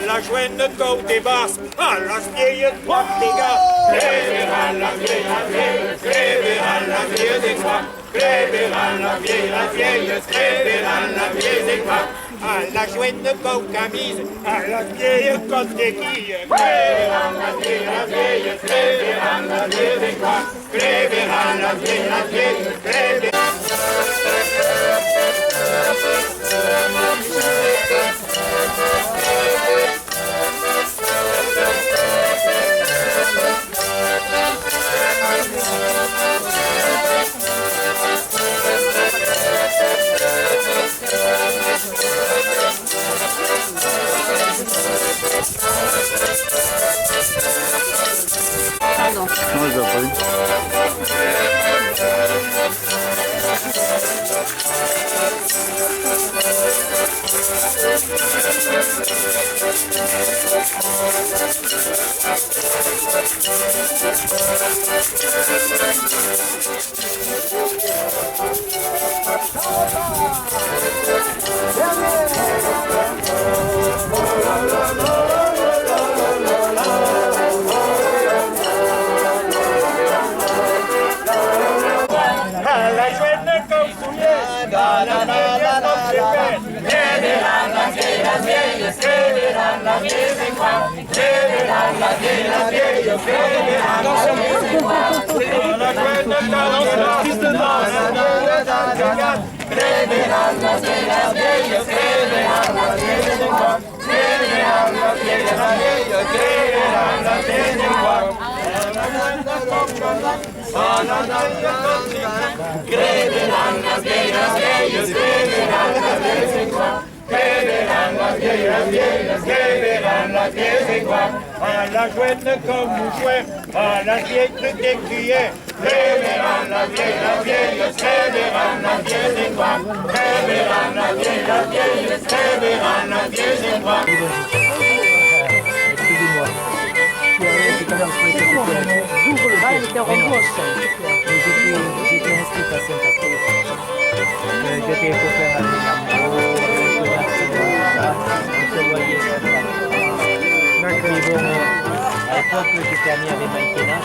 La joine côte basse, à la vieille trois dégâts. Clébéra la vieille, clébéra la vieille des trois. Clébéra la vieille, clébéra la vieille des trois. À la joine côte camise, à la vieille côte des quilles. Clébéra la vieille, clébéra la vieille des trois. Clébéra la vieille, clébéra. Non, je vois pas eu. À la jouette comme vous jouez, à la vieille des cuillères. Révérend la vieille, révérend la vieille des quoi. Révérend la vieille, révérend la vieille des quoi. Excusez-moi. Ah, il était en gauche. J'étais inscrit à Saint-Patrick. J'étais pour faire un numéro, on se voyait. Puis bon, à l'époque, j'étais ami avec Maïkena.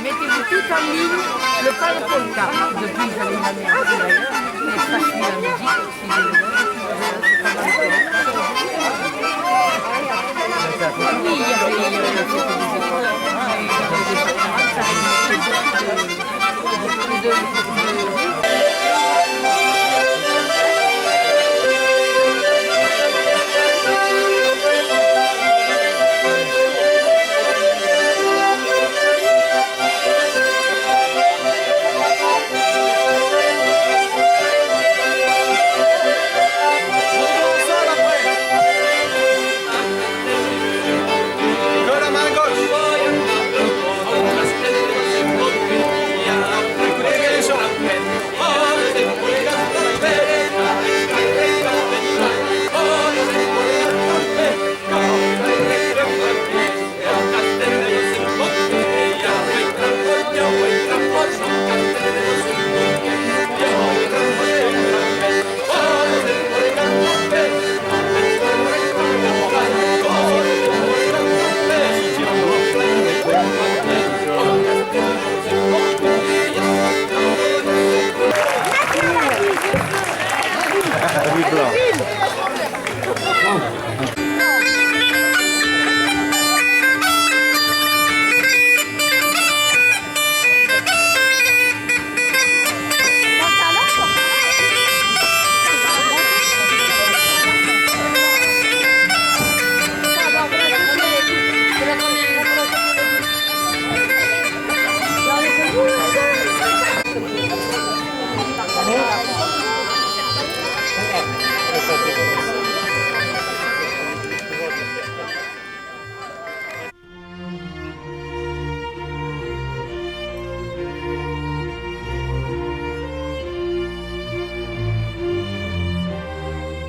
Mettez-vous tout en ligne, le pas de polka. Depuis que j'avais une amie d'ailleurs, mais ça suit la musique, oui, il y avait des écoles,